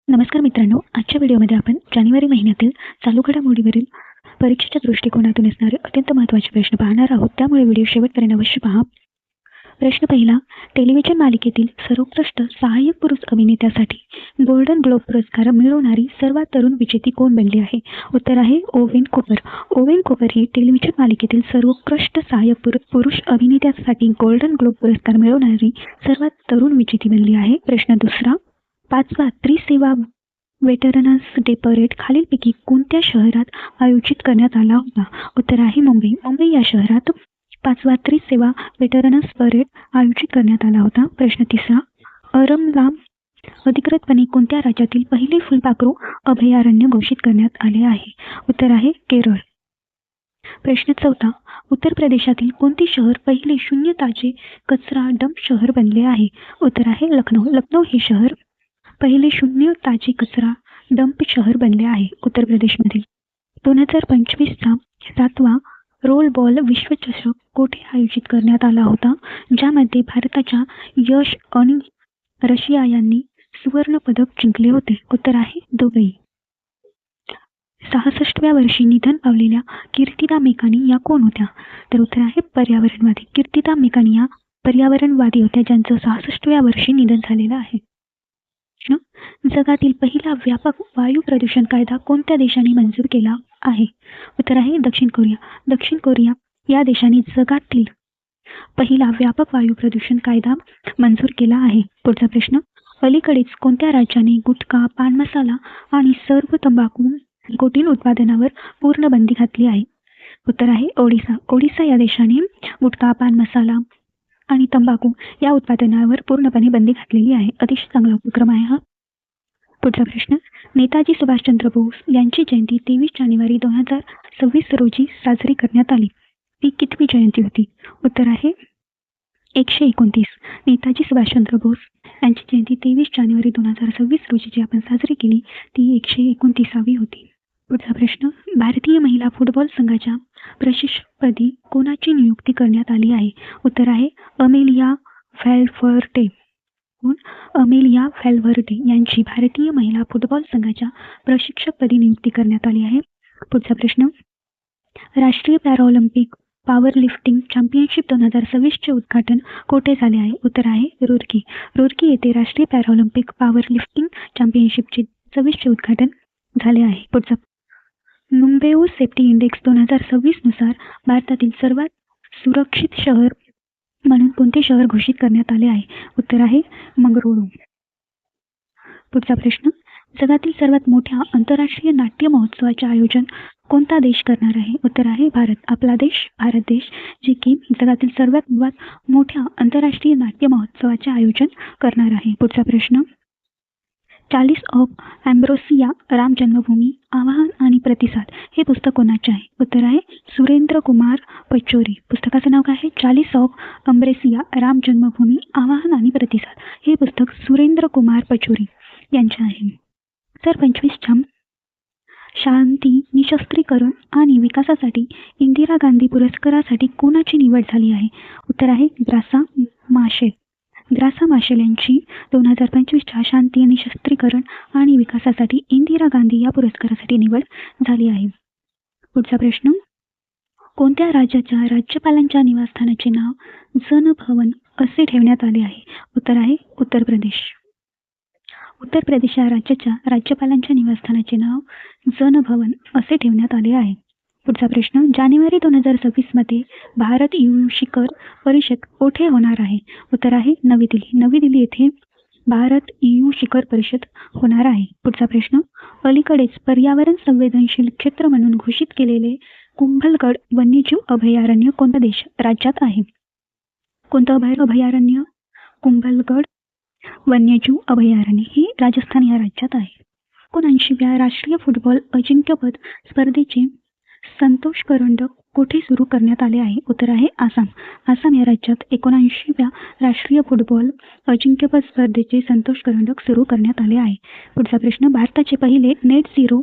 नमस्कार मित्रांनो, आजच्या व्हिडिओमध्ये आपण जानेवारी महिन्यातील चालू घडामोडीवरील परीक्षेच्या दृष्टिकोनातून असणारे अत्यंत महत्त्वाचे प्रश्न पाहणार आहोत. त्यामुळे व्हिडिओ शेवटपर्यंत अवश्य पहा. प्रश्न पहिला, टेलिव्हिजन मालिकेतील सर्वोत्कृष्ट सहाय्यक पुरुष अभिनेत्यासाठी गोल्डन ग्लोब पुरस्कार मिळवणारी सर्वात तरुण विजेती कोण बनली आहे? उत्तर आहे ओवेन कूपर. ओवेन कूपर ही टेलिव्हिजन मालिकेतील सर्वोत्कृष्ट सहाय्यक पुरुष अभिनेत्यासाठी गोल्डन ग्लोब पुरस्कार मिळवणारी सर्वात तरुण विजेती बनली आहे. प्रश्न दुसरा, 5वा त्रिसेवा वेटरन्स डे परेड खालीलपैकी कोणत्या शहरात आयोजित करण्यात आला होता? उत्तर आहे मुंबई. मुंबई या शहरात 5वा त्रिसेवा वेटरन्स परेड आयोजित करण्यात आला होता. प्रश्न तिसरा, अरमला अधिकृतपणे कोणत्या राज्यातील पहिले फुलपाखरू अभयारण्य घोषित करण्यात आले आहे? उत्तर आहे केरळ. प्रश्न चौथा, उत्तर प्रदेशातील कोणते शहर पहिले शून्य ताजे कचरा डंप शहर बनले आहे? उत्तर आहे लखनौ. लखनौ हे शहर पहिले शून्य ताजे कचरा डंप शहर बनले आहे उत्तर प्रदेशमधील. 2025चा 7वा रोल बॉल विश्वचषक कोठे आयोजित करण्यात आला होता, ज्यामध्ये भारताच्या यश आणि रशिया यांनी सुवर्ण पदक जिंकले होते? उत्तर आहे दुबई. 66व्या वर्षी निधन पावलेल्या कीर्तिदा मेकानी या कोण होत्या? तर उत्तर आहे पर्यावरणवादी. कीर्तिदा मेकानी या पर्यावरणवादी होत्या, ज्यांचं 66व्या वर्षी निधन झालेलं आहे. जगातील पहिला व्यापक वायू प्रदूषण कायदा कोणत्या देशाने मंजूर केला आहे? उत्तर आहे दक्षिण कोरिया. दक्षिण कोरिया या देशाने जगातील पहिला व्यापक वायू प्रदूषण कायदा मंजूर केला आहे. पुढचा प्रश्न, अलीकडेच कोणत्या राज्याने गुटखा, पान मसाला आणि सर्व तंबाखू निकोटीन उत्पादनावर पूर्ण बंदी घातली आहे? उत्तर आहे ओडिसा. ओडिसा या देशाने गुटखा, पान मसाला आणि तंबाखू या उत्पादनावर पूर्णपणे बंदी घातलेली आहे. अतिशय चांगला उपक्रम आहे हा. पुढचा प्रश्न, नेताजी सुभाषचंद्र बोस यांची जयंती 23 जानेवारी 2026 रोजी साजरी करण्यात आली. ती कितवी जयंती होती? उत्तर आहे 129. नेताजी सुभाषचंद्र बोस यांची जयंती 23 जानेवारी 2026 रोजी जी आपण साजरी केली ती 129वी होती. पुढचा प्रश्न, भारतीय महिला फुटबॉल संघाच्या प्रशिक्षकपदी कोणाची नियुक्ती करण्यात आली आहे? उत्तर आहे अमेलिया व्हॅलव्हर्डे. अमेलिया व्हॅलव्हर्डे यांची भारतीय महिला फुटबॉल संघाच्या प्रशिक्षकपदी नियुक्ती करण्यात आली आहे. पुढचा प्रश्न, राष्ट्रीय पॅराऑलिम्पिक पॉवर लिफ्टिंग चॅम्पियनशिप 2026चे उद्घाटन कोठे झाले आहे? उत्तर आहे रुर्की. रुर्की येथे राष्ट्रीय पॅराऑलिम्पिक पॉवर लिफ्टिंग चॅम्पियनशिपचे 26चे उद्घाटन झाले आहे. पुढचा, मुंबई सेफ्टी इंडेक्स 2026 नुसार भारतातील सर्वात सुरक्षित शहर म्हणून कोणते शहर घोषित करण्यात आले आहे? उत्तर आहे मंगळुरू. पुढचा प्रश्न, जगातील सर्वात मोठ्या आंतरराष्ट्रीय नाट्य महोत्सवाचे आयोजन कोणता देश करणार आहे? उत्तर आहे भारत. आपला देश, भारत देश, जे की जगातील सर्वात मोठ्या आंतरराष्ट्रीय नाट्य महोत्सवाचे आयोजन करणार आहे. पुढचा प्रश्न, चालीस ऑफ अँब्रोसिया राम जन्मभूमी आवाहन आणि प्रतिसाद हे पुस्तक कोणाचे आहे? उत्तर आहे सुरेंद्र कुमार पचौरी. पुस्तकाचं नाव काय आहे? चालीस ऑफ अँब्रोसिया राम जन्मभूमी आवाहन आणि प्रतिसाद हे पुस्तक सुरेंद्र कुमार पचौरी यांचे आहे. तर 25च्या शांती, निशस्त्रीकरण आणि विकासासाठी इंदिरा गांधी पुरस्कारासाठी कोणाची निवड झाली आहे? उत्तर आहे ग्रासा माशेल. ग्रासा माशेल यांची 2025च्या शांती, निशस्त्रीकरण आणि विकासासाठी इंदिरा गांधी या पुरस्कारासाठी निवड झाली आहे. पुढचा प्रश्न, कोणत्या राज्याच्या राज्यपालांच्या निवासस्थानाचे नाव जनभवन असे ठेवण्यात आले आहे? उत्तर आहे उत्तर प्रदेश. उत्तर प्रदेश या राज्याच्या राज्यपालांच्या निवासस्थानाचे नाव जनभवन असे ठेवण्यात आले आहे. पुढचा प्रश्न, जानेवारी 2026 मध्ये भारत EU शिखर परिषद कोठे होणार आहे? उत्तर आहे नवी दिल्ली. नवी दिल्ली येथे भारत EU शिखर परिषद होणार आहे. पुढचा प्रश्न, अलीकडेच पर्यावरण संवेदनशील क्षेत्र म्हणून घोषित केलेले कुंभलगड वन्यजीव अभयारण्य कोणत्या राज्यात आहे? कोणतं अभयारण्य? कुंभलगड वन्यजीव अभयारण्य हे राजस्थान या राज्यात आहे. 79व्या राष्ट्रीय फुटबॉल अजिंक्यपद स्पर्धेचे संतोष करंडक कोठे सुरू करण्यात आले आहे? उत्तर आहे आसाम. आसाम या राज्यात 79व्या राष्ट्रीय फुटबॉल अजिंक्यपद स्पर्धेचे संतोष करंडक सुरू करण्यात आले आहे. पुढचा प्रश्न, भारताचे पहिले net zero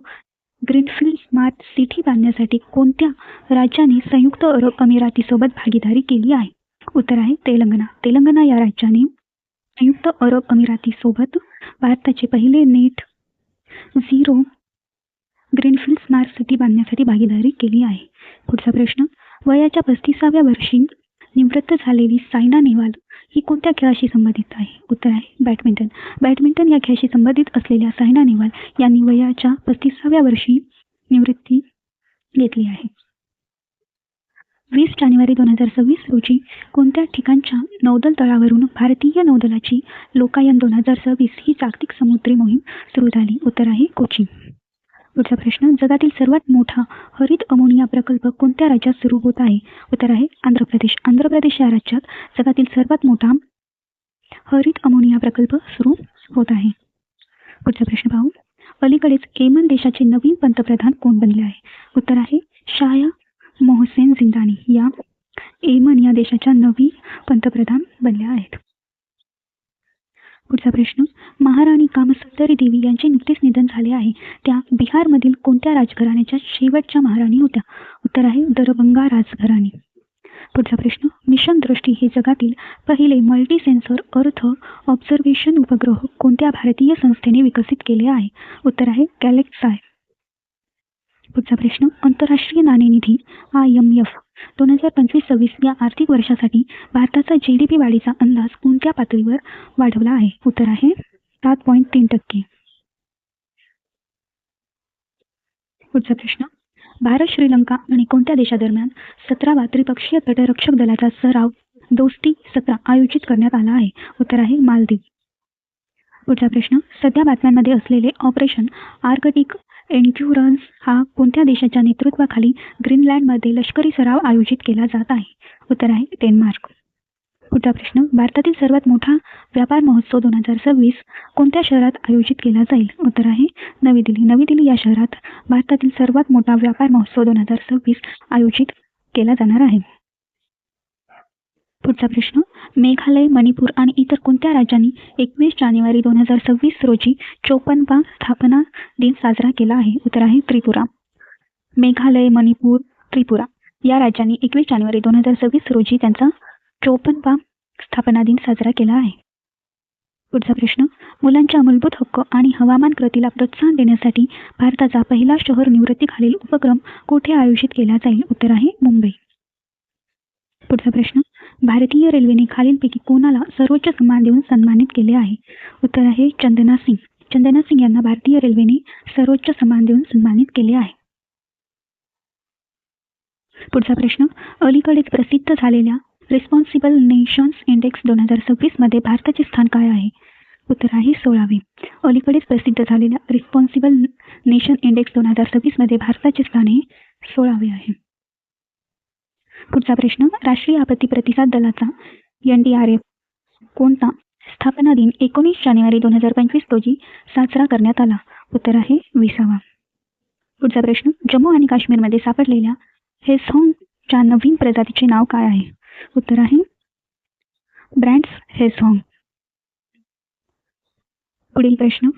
greenfield smart city बांधण्यासाठी कोणत्या राज्याने संयुक्त अरब अमिरातीसोबत भागीदारी केली आहे? उत्तर आहे तेलंगणा. तेलंगणा या राज्याने संयुक्त अरब अमिरातीसोबत भारताचे पहिले नेट 0 ग्रीनफील्ड स्मार्ट सिटी बांधण्यासाठी भागीदारी केली आहे. पुढचा प्रश्न, वयाच्या 35व्या वर्षी निवृत्त झालेली सायना नेहवाल ही कोणत्या खेळाशी संबंधित आहे? उत्तर आहे बॅडमिंटन. बॅडमिंटन या खेळाशी संबंधित असलेल्या सायना नेहवाल यांनी वयाच्या 35व्या वर्षी निवृत्ती घेतली आहे. 20 जानेवारी 2026 रोजी कोणत्या ठिकाणच्या नौदल तळावरून भारतीय नौदलाची लोकायन 2026 ही जागतिक समुद्री मोहीम सुरू झाली? उत्तर आहे कोची. पुढचा प्रश्न, जगातील सर्वात मोठा हरित अमोनिया प्रकल्प कोणत्या राज्यात सुरू होत आहे? उत्तर आहे आंध्र प्रदेश. आंध्र प्रदेश या राज्यात जगातील सर्वात मोठा हरित अमोनिया प्रकल्प सुरू होत आहे. पुढचा प्रश्न पाहू, अलीकडेच येमन देशाचे नवीन पंतप्रधान कोण बनले आहे? उत्तर आहे शाया मोहसेन जिंदानी या येमन या देशाच्या नवीन पंतप्रधान बनल्या आहेत. पुढचा प्रश्न, महाराणी कामसुंदरी देवी यांचे नुकतेच निधन झाले आहे. त्या बिहारमधील कोणत्या राजघराण्याच्या शेवटच्या महाराणी होत्या? उत्तर आहे दरभंगा राजघराणी. पुढचा प्रश्न, मिशन दृष्टी हे जगातील पहिले मल्टी सेन्सर अर्थ ऑब्झर्वेशन उपग्रह कोणत्या भारतीय संस्थेने विकसित केले आहे? उत्तर आहे गॅलेक्साय. पुढचा प्रश्न, आंतरराष्ट्रीय नाणेनिधी IMF 2025-26 या आर्थिक वर्षासाठी भारताचा GDP वाढीचा अंदाज कोणत्या पातळीवर वाढवला आहे? उत्तर आहे 7.3%. पुढचा प्रश्न, भारत श्रीलंका आणि कोणत्या देशादरम्यान 17वा त्रिपक्षीय तटरक्षक दलाचा सराव दोस्ती 17 आयोजित करण्यात आला आहे? उत्तर आहे मालदीव. पुढचा प्रश्न, सध्या बातम्यांमध्ये असलेले ऑपरेशन आर्कटिक एन्ड्युरन्स हा कोणत्या देशाच्या नेतृत्वाखाली ग्रीनलँडमध्ये लष्करी सराव आयोजित केला जात आहे? उत्तर आहे डेन्मार्क. पुढचा प्रश्न, भारतातील सर्वात मोठा व्यापार महोत्सव 2026 कोणत्या शहरात आयोजित केला जाईल? उत्तर आहे नवी दिल्ली. नवी दिल्ली या शहरात भारतातील सर्वात मोठा व्यापार महोत्सव 2026 आयोजित केला जाणार आहे. पुढचा प्रश्न, मेघालय, मणिपूर आणि इतर कोणत्या राज्यांनी 21 जानेवारी 2026 रोजी 54वा स्थापना दिन साजरा केला आहे? उत्तर आहे त्रिपुरा. मेघालय, मणिपूर, त्रिपुरा या राज्यांनी 21 जानेवारी 2026 रोजी त्यांचा 54वा स्थापना दिन साजरा केला आहे. पुढचा प्रश्न, मुलांच्या मूलभूत हक्क आणि हवामान कृतीला प्रोत्साहन देण्यासाठी भारताचा पहिला शहर निवृत्तीखालील उपक्रम कोठे आयोजित केला जाईल? उत्तर आहे मुंबई. पुढचा प्रश्न, भारतीय रेल्वेने खालीलपैकी कोणाला सर्वोच्च सन्मान देऊन सन्मानित केले आहे? उत्तर आहे चंदना सिंग. चंदना सिंग यांना भारतीय रेल्वेने सर्वोच्च सन्मान देऊन सन्मानित केले आहे. पुढचा प्रश्न, अलीकडेच प्रसिद्ध झालेल्या रिस्पॉन्सिबल नेशन्स इंडेक्स 2026 मध्ये भारताचे स्थान काय आहे? उत्तर आहे 16वे. अलीकडेच प्रसिद्ध झालेल्या रिस्पॉन्सिबल नेशन इंडेक्स 2026 मध्ये भारताचे स्थान हे 16वे आहे. पुढचा प्रश्न, राष्ट्रीय आपत्ती प्रतिसाद दलाचा NDRF कोणता स्थापना दिन 19 जानेवारी 2025 रोजी साजरा करण्यात आला? उत्तर आहे 20वा. पुढचा प्रश्न, जम्मू आणि काश्मीरमध्ये सापडलेल्या हेझॉन्गच्या नवीन प्रजातीचे नाव काय आहे? उत्तर आहे ब्रँड्स हेझॉन्ग. पुढील प्रश्न,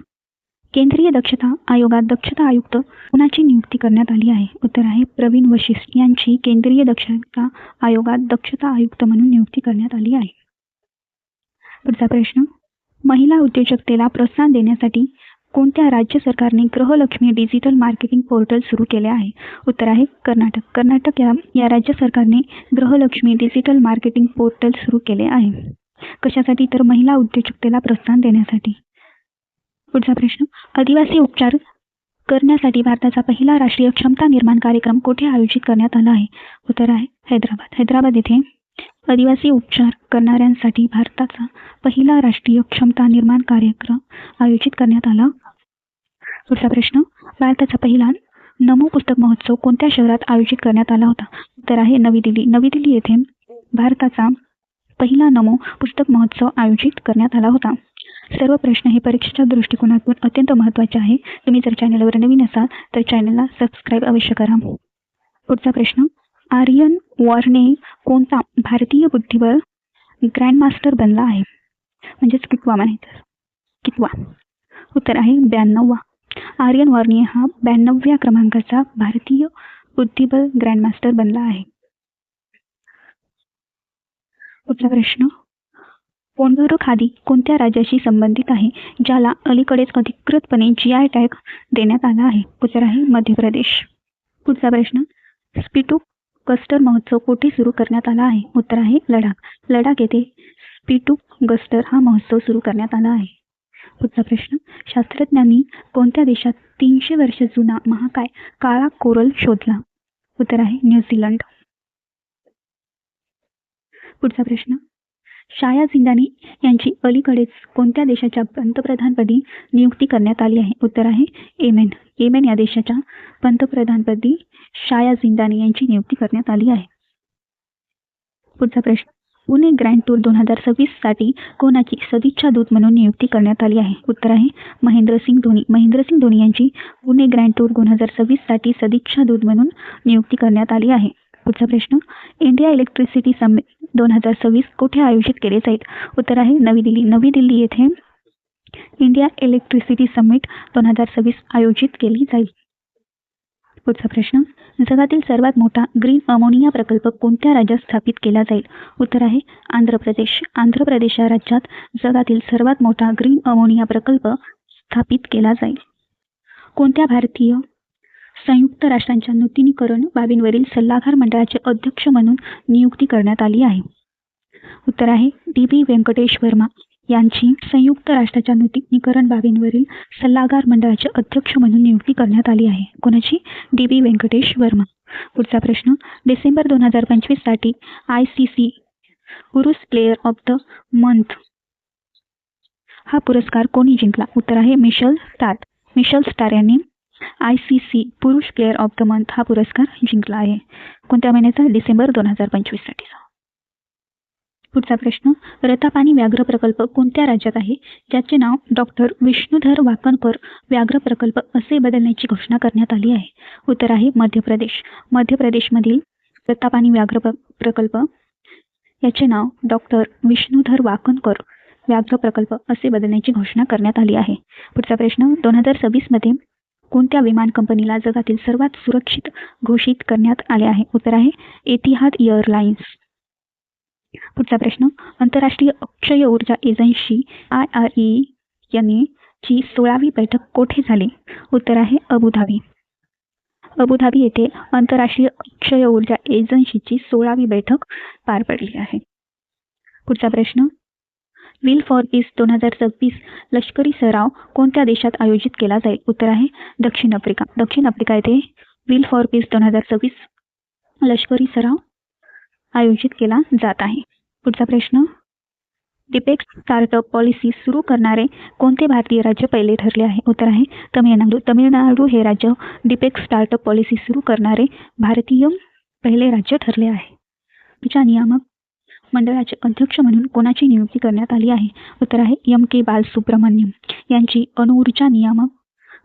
केंद्रीय दक्षता आयोगात दक्षता आयुक्त कोणाची नियुक्ती करण्यात आली आहे? उत्तर आहे प्रवीण वशिष्ठ यांची केंद्रीय दक्षता आयोगात दक्षता आयुक्त म्हणून नियुक्ती करण्यात आली आहे. पुढचा प्रश्न, महिला उद्योजकतेला प्रोत्साहन देण्यासाठी कोणत्या राज्य सरकारने गृहलक्ष्मी डिजिटल मार्केटिंग पोर्टल सुरू केले आहे? उत्तर आहे कर्नाटक. कर्नाटक या राज्य सरकारने गृहलक्ष्मी डिजिटल मार्केटिंग पोर्टल सुरू केले आहे. कशासाठी? तर महिला उद्योजकतेला प्रोत्साहन देण्यासाठी. पुढचा प्रश्न, आदिवासी उपचार करण्यासाठी भारताचा पहिला राष्ट्रीय क्षमता निर्माण कार्यक्रम कोठे आयोजित करण्यात आला आहे? उत्तर आहे हैदराबाद. हैदराबाद येथे आदिवासी उपचार करणाऱ्यांसाठी भारताचा पहिला राष्ट्रीय क्षमता निर्माण कार्यक्रम आयोजित करण्यात आला. पुढचा प्रश्न, भारताचा पहिला नमो पुस्तक महोत्सव कोणत्या शहरात आयोजित करण्यात आला होता? उत्तर आहे नवी दिल्ली. नवी दिल्ली येथे भारताचा पहिला नमो पुस्तक महोत्सव आयोजित करण्यात आला होता. सर्व प्रश्न हे परीक्षेच्या दृष्टिकोनातून अत्यंत महत्त्वाचे आहे. तुम्ही जर चॅनलवर नवीन असाल तर चॅनलला सबस्क्राईब अवश्य करा. पुढचा प्रश्न, आर्यन वॉरने कोणता भारतीय बुद्धिबळ ग्रँडमास्टर बनला आहे? म्हणजेच कितवा म्हणायचं, कितवा? उत्तर आहे 92वा. आर्यन वॉर्ने हा 92व्या क्रमांकाचा भारतीय बुद्धिबळ ग्रँडमास्टर बनला आहे. पुढचा प्रश्न, पोंडुरू खादी कोणत्या राज्याशी संबंधित आहे ज्याला अलीकडेच अधिकृतपणे GI टॅग देण्यात आला आहे? उत्तर आहे मध्य प्रदेश. पुढचा प्रश्न, स्पिटूक गस्टर महोत्सव कोठे सुरू करण्यात आला आहे? उत्तर आहे लडाख. लडाख येथे स्पिटूक गस्टर हा महोत्सव सुरू करण्यात आला आहे. पुढचा प्रश्न, शास्त्रज्ञांनी कोणत्या देशात 300 वर्ष जुना महाकाय काळा कोरल शोधला? उत्तर आहे न्यूझीलंड. पुढचा प्रश्न, शाया जिंदानी यांची अलीकडेच कोणत्या देशाच्या पंतप्रधानपदी नियुक्ती करण्यात आली आहे? उत्तर आहे येमेन. येमेन या देशाच्या पंतप्रधानपदी शाया जिंदानी यांची नियुक्ती करण्यात आली आहे. पुढचा प्रश्न, पुणे ग्रँड टूर 2026 साठी कोणाची सदिच्छा दूत म्हणून नियुक्ती करण्यात आली आहे? उत्तर आहे महेंद्रसिंग धोनी. महेंद्रसिंग धोनी यांची पुणे ग्रँड टूर 2026 साठी सदिच्छा दूत म्हणून नियुक्ती करण्यात आली आहे. पुढचा प्रश्न, इंडिया इलेक्ट्रिसिटी समिट 2026 कुठे आयोजित केले जाईल? उत्तर आहे नवी दिल्ली. नवी दिल्ली येथे इंडिया इलेक्ट्रिसिटी समिट 2026 आयोजित केली जाईल. पुढचा प्रश्न, जगातील सर्वात मोठा ग्रीन अमोनिया प्रकल्प कोणत्या राज्यात स्थापित केला जाईल? उत्तर आहे आंध्र प्रदेश. आंध्र प्रदेश या राज्यात जगातील सर्वात मोठा ग्रीन अमोनिया प्रकल्प स्थापित केला जाईल. कोणत्या भारतीय संयुक्त राष्ट्रांच्या नूतनीकरण बाबींवरील सल्लागार मंडळाचे अध्यक्ष म्हणून नियुक्ती करण्यात आली आहे? उत्तर आहे DB व्यंकटेश वर्मा यांची संयुक्त राष्ट्राच्या नूतनीकरण बाबींवरील सल्लागार मंडळाचे अध्यक्ष म्हणून नियुक्ती करण्यात आली आहे. कोणाची? DB व्यंकटेश वर्मा. पुढचा प्रश्न, डिसेंबर 2025 साठी ICC पुरुष प्लेयर ऑफ द मंथ हा पुरस्कार कोणी जिंकला? उत्तर आहे मिशेल स्टार्क. मिशेल स्टार्क यांनी ICC पुरुष प्लेयर ऑफ द मंथ हा पुरस्कार जिंकला आहे. कोणत्या महिन्याचा? डिसेंबर 2025 साठीचा. पुढचा प्रश्न, रतापानी व्याघ्र प्रकल्प कोणत्या राज्यात आहे ज्याचे नाव डॉक्टर विष्णुधर वाकणकर व्याघ्र प्रकल्प असे बदलण्याची घोषणा करण्यात आली आहे? उत्तर आहे मध्य प्रदेश. मध्य प्रदेशमधील रतापानी व्याघ्र प्रकल्प याचे नाव डॉक्टर विष्णुधर वाकणकर व्याघ्र प्रकल्प असे बदलण्याची घोषणा करण्यात आली आहे. पुढचा प्रश्न, 2026 मध्ये कोणत्या विमान कंपनीला जगातील सर्वात सुरक्षित घोषित करण्यात आले आहे? उत्तर आहे एतिहाद एअरलाइन्स. पुढचा प्रश्न, आंतरराष्ट्रीय अक्षय ऊर्जा एजन्सी IRENA ची 16वी बैठक कोठे झाली? उत्तर आहे अबुधाबी. अबुधाबी येथे आंतरराष्ट्रीय अक्षय ऊर्जा एजन्सीची 16वी बैठक पार पडली आहे. पुढचा प्रश्न, विल फॉर पीस 2026 लष्करी सराव कोणत्या देशात आयोजित केला जाईल? उत्तर आहे दक्षिण आफ्रिका. दक्षिण आफ्रिका येथे विल फॉर पीस 2026 लष्करी सराव आयोजित केला जात आहे. पुढचा प्रश्न, डिपेक्स स्टार्टअप पॉलिसी सुरू करणारे कोणते भारतीय राज्य पहिले ठरले आहे? उत्तर आहे तमिळनाडू. तमिळनाडू हे राज्य डिपेक्स स्टार्टअप पॉलिसी सुरू करणारे भारतीय पहिले राज्य ठरले आहे. तिच्या नियामक मंडळाचे अध्यक्ष म्हणून कोणाची नियुक्ती करण्यात आली आहे? उत्तर आहे MK बालसुब्रमण्यम यांची अणुऊर्जा नियामक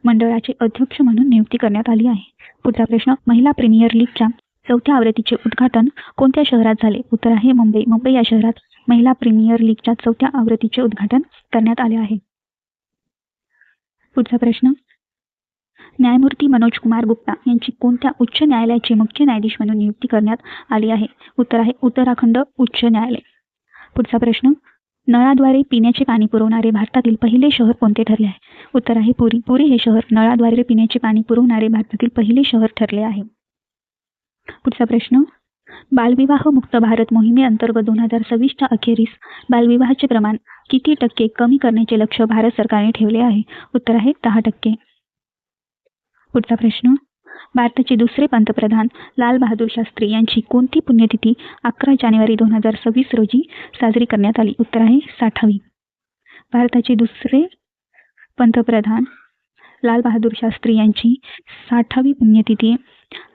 मंडळाचे अध्यक्ष म्हणून नियुक्ती करण्यात आली आहे. पुढचा प्रश्न, महिला प्रीमियर लीगच्या 4थ्या आवृत्तीचे उद्घाटन कोणत्या शहरात झाले? उत्तर आहे मुंबई. मुंबई या शहरात महिला प्रीमियर लीगच्या 4थ्या आवृत्तीचे उद्घाटन करण्यात आले आहे. पुढचा प्रश्न, न्यायमूर्ती मनोज कुमार गुप्ता यांची कोणत्या उच्च न्यायालयाचे मुख्य न्यायाधीश म्हणून नियुक्ती करण्यात आली आहे? उत्तर आहे उत्तराखंड उच्च न्यायालय. पुढचा प्रश्न, नळाद्वारे पिण्याचे पाणी पुरवणारे भारतातील पहिले शहर कोणते ठरले आहे? उत्तर आहे पुरी. पुरी हे शहर नळाद्वारे पिण्याचे पाणी पुरवणारे भारतातील पहिले शहर ठरले आहे. पुढचा प्रश्न, बालविवाह मुक्त भारत मोहिमेअंतर्गत 2026च्या अखेरीस बालविवाहाचे प्रमाण किती टक्के कमी करण्याचे लक्ष्य भारत सरकारने ठेवले आहे? उत्तर आहे 10%. पुढचा प्रश्न, भारताचे दुसरे पंतप्रधान लाल बहादूर शास्त्री यांची कोणती पुण्यतिथी 11 जानेवारी 2026 रोजी साजरी करण्यात आली? उत्तर आहे 60वी. भारताचे दुसरे पंतप्रधान लाल बहादूर शास्त्री यांची 60वी पुण्यतिथी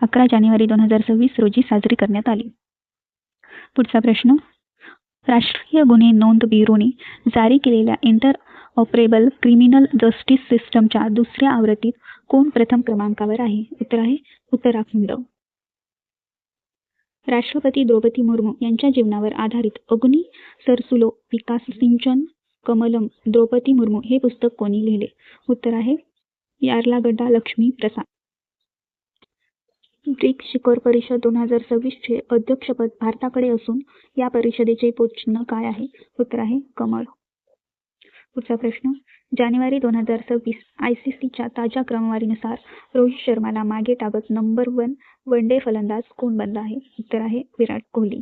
11 जानेवारी 2026 रोजी साजरी करण्यात आली. पुढचा प्रश्न, राष्ट्रीय गुन्हे नोंद ब्युरोने जारी केलेल्या इंटरऑपरेबल क्रिमिनल जस्टिस सिस्टमच्या दुसऱ्या आवृत्तीत कोण प्रथम क्रमांकावर आहे? उत्तर आहे उत्तराखंड. राष्ट्रपती द्रौपदी मुर्मू यांच्या जीवनावर आधारित अग्नि सरसुलो विकास सिंचन कमलम द्रौपदी मुर्मू हे पुस्तक कोणी लिहिले? उत्तर आहे यार्लागड्डा लक्ष्मी प्रसाद. ब्रिक्स शिखर परिषद 2026चे अध्यक्षपद भारताकडे असून या परिषदेचे पोटचिन्ह काय आहे? उत्तर आहे कमळ. पुढचा प्रश्न. जानेवारी 2026 ICCच्या ताज्या क्रमवारीनुसार रोहित शर्माला मागे टाकत नंबर 1 वनडे फलंदाज कोण बनला आहे? उत्तर आहे विराट कोहली.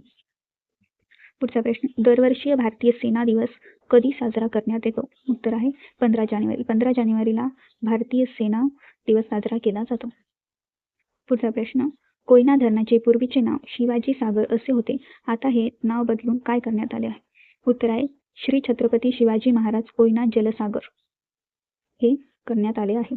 पुढचा प्रश्न. दरवर्षीय भारतीय सेना दिवस कधी साजरा करण्यात येतो? उत्तर आहे 15 जानेवारी. 15 जानेवारीला भारतीय सेना दिवस साजरा केला जातो. पुढचा प्रश्न. कोयना धरणाचे पूर्वीचे नाव शिवाजी सागर असे होते. आता हे नाव बदलून काय करण्यात आले आहे? उत्तर आहे श्री छत्रपती शिवाजी महाराज कोयना जलसागर हे करण्यात आले आहे.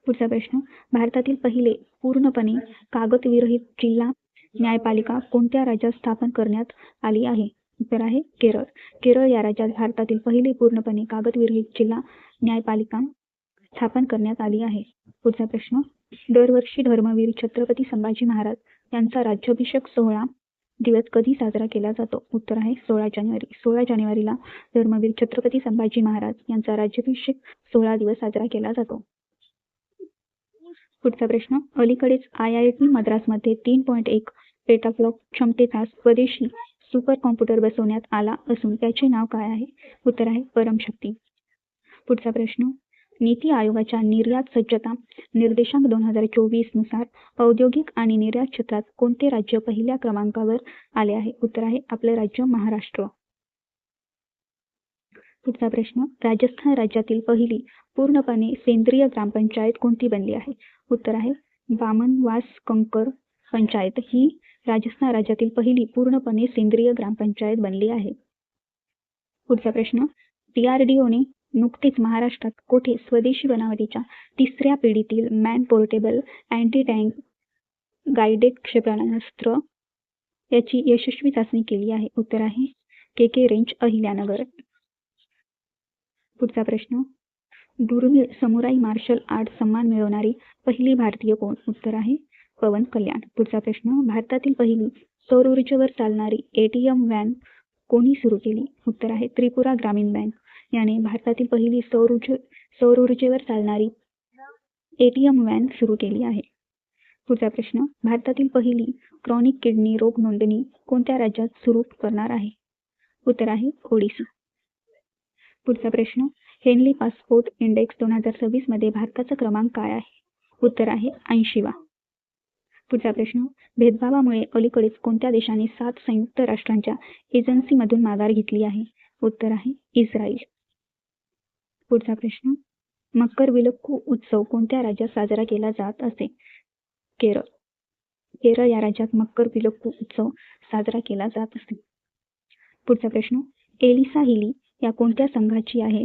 पुढचा प्रश्न. भारतातील पहिले पूर्णपणे कागदविरहित जिल्हा न्यायपालिका कोणत्या राज्यात स्थापन करण्यात आली आहे? उत्तर आहे केरळ. केरळ या राज्यात भारतातील पहिली पूर्णपणे कागदविरहित जिल्हा न्यायपालिका स्थापन करण्यात आली आहे. पुढचा प्रश्न. दरवर्षी धर्मवीर छत्रपती संभाजी महाराज यांचा राज्याभिषेक सोहळा दिवस कधी साजरा केला जातो? उत्तर आहे 16 जानेवारी. 16 जानेवारीला धर्मवीर छत्रपती संभाजी महाराज यांचा राज्याभिषेक सोहळा दिवस साजरा केला जातो. पुढचा प्रश्न. अलीकडेच IIT मद्रासमध्ये 3.1 पेटाफ्लॉप क्षमतेचा स्वदेशी सुपर कॉम्प्युटर बसवण्यात आला असून त्याचे नाव काय आहे? उत्तर आहे परमशक्ती. पुढचा प्रश्न. नीती आयोगाच्या निर्यात सज्जता निर्देशांक 2024 नुसार औद्योगिक आणि निर्यात क्षेत्रात कोणते राज्य पहिल्या क्रमांकावर आले आहे? उत्तर आहे आपले राज्य महाराष्ट्र. पुढचा प्रश्न. राजस्थान राज्यातील पहिली पूर्णपणे सेंद्रिय ग्रामपंचायत कोणती बनली आहे? उत्तर आहे बामनवास कंकर पंचायत ही राजस्थान राज्यातील पहिली पूर्णपणे सेंद्रिय ग्रामपंचायत बनली आहे. पुढचा प्रश्न. DRDOने नुकतेच महाराष्ट्रात कोठे स्वदेशी बनावटीच्या 3ऱ्या पिढीतील man portable anti tank guided क्षेपणास्त्र याची यशस्वी चाचणी केली आहे? उत्तर आहे KK रेंज अहिल्यानगर. पुढचा प्रश्न. दुर्मिळ समुराई मार्शल आर्ट सन्मान मिळवणारी पहिली भारतीय कोण? उत्तर आहे पवन कल्याण. पुढचा प्रश्न. भारतातील पहिली सौर ऊर्जेवर चालणारी ATM व्हॅन कोणी सुरू केली? उत्तर आहे त्रिपुरा ग्रामीण बँक याने भारतातील पहिली सौर ऊर्जेवर चालणारी ATM व्हॅन सुरू केली आहे. पुढचा प्रश्न. भारतातील पहिली क्रॉनिक किडनी रोग नोंदणी कोणत्या राज्यात सुरू करणार आहे? उत्तर आहे ओडिशा. पुढचा प्रश्न. हेनली पासपोर्ट इंडेक्स 2026 मध्ये भारताचा क्रमांक काय आहे? उत्तर आहे 80वा. पुढचा प्रश्न. भेदभावामुळे अलीकडेच कोणत्या देशाने 7 संयुक्त राष्ट्रांच्या एजन्सीमधून माघार घेतली आहे? उत्तर आहे इस्रायल. पुढचा प्रश्न. मकर विलक्कू उत्सव कोणत्या राज्यात साजरा केला जात असे? केरळ. केरळ या राज्यात मकर विलक्कू उत्सव साजरा केला जात असे. पुढचा प्रश्न. एलिसा हिली या कोणत्या संघाची आहे?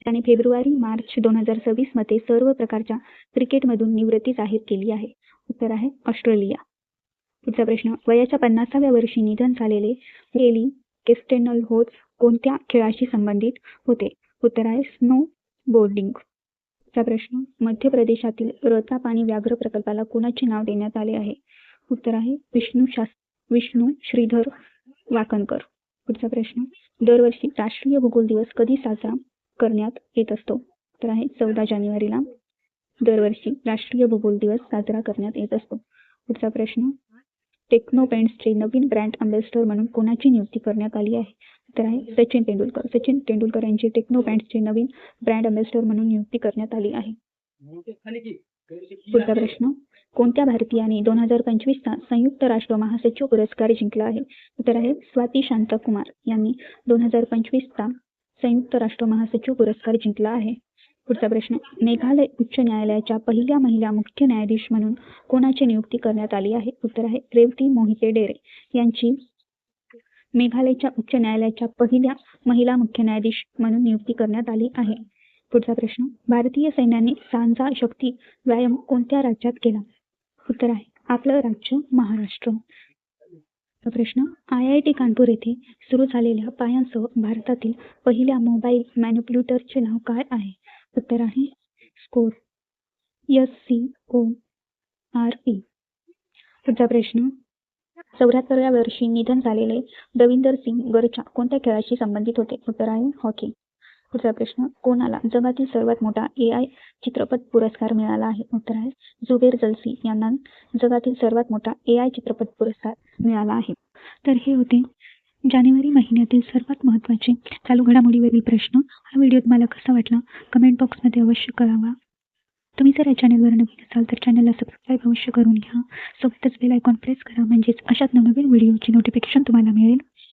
त्याने फेब्रुवारी-मार्च 2026 मध्ये सर्व प्रकारच्या क्रिकेटमधून निवृत्ती जाहीर केली आहे? उत्तर आहे ऑस्ट्रेलिया. पुढचा प्रश्न. वयाच्या 50व्या वर्षी निधन झालेले हेली केस्टेनलहोज कोणत्या खेळाशी संबंधित होते? उत्तर आहे स्नो बोर्डिंग. पुढचा प्रश्न. मध्य प्रदेशातील रतापानी व्याघ्र प्रकल्पाला कोणाचे नाव देण्यात आले आहे? उत्तर आहे विष्णू श्रीधर वाकणकर. पुढचा प्रश्न. दरवर्षी राष्ट्रीय भूगोल दिवस कधी साजरा करण्यात येत असतो? उत्तर आहे 14 जानेवारीला दरवर्षी राष्ट्रीय भूगोल दिवस साजरा करण्यात येत असतो. पुढचा प्रश्न. टेक्नो पेंट्सचे नवीन ब्रँड अँबॅसेडर म्हणून कोणाची नियुक्ती करण्यात आली आहे? उत्तर आहे सचिन तेंडुलकर. सचिन तेंडुलकर यांची टेक्नो पेंट्सचे नवीन ब्रँड अँबॅसेडर म्हणून नियुक्ती करण्यात आली आहे. पुढचा प्रश्न. कोणत्या भारतीयाने 2025चा संयुक्त राष्ट्र महासचिव पुरस्कार जिंकला आहे? उत्तर आहे स्वाती शांताकुमार यांनी 2025चा संयुक्त राष्ट्र महासचिव पुरस्कार जिंकला आहे. पुढचा प्रश्न. मेघालय उच्च न्यायालयाच्या पहिल्या महिला मुख्य न्यायाधीश म्हणून कोणाची नियुक्ती करण्यात आली आहे? उत्तर आहे रेवती मोहिते डेरे यांची मेघालयच्या उच्च न्यायालयाच्या पहिल्या महिला मुख्य न्यायाधीश म्हणून नियुक्ती करण्यात आली आहे. पुढचा प्रश्न. भारतीय सैन्याने सांझा शक्ती व्यायाम कोणत्या राज्यात केला? उत्तर आहे आपलं राज्य महाराष्ट्र. प्रश्न. IIT कानपूर येथे सुरू झालेल्या पायांसह भारतातील पहिल्या मोबाईल मॅनिप्युलेटरचे नाव काय आहे? उत्तर आहे स्कोर SCORE. पुढचा प्रश्न. 74व्या वर्षी निधन झालेले दविंदर सिंग गरच्या कोणत्या खेळाशी संबंधित होते? उत्तर आहे हॉकी. पुढचा प्रश्न, कोणाला जगातील सर्वात मोठा AI चित्रपट पुरस्कार मिळाला आहे? उत्तर आहे जुबेर जल्सी यांना जगातील सर्वात मोठा AI चित्रपट पुरस्कार मिळाला आहे. तर हे होते जानेवारी महिन्यातील सर्वात महत्त्वाचे चालू घडामोडीवरील प्रश्न. हा व्हिडिओ तुम्हाला कसा वाटला कमेंट बॉक्समध्ये अवश्य कळवा. तुम्ही जर या चॅनलवर नवीन असाल तर चॅनलला सबस्क्राईब अवश्य करून घ्या. सोबतच बेल आयकॉन प्रेस करा, म्हणजेच अशाच नवनवीन व्हिडिओची नोटिफिकेशन तुम्हाला मिळेल.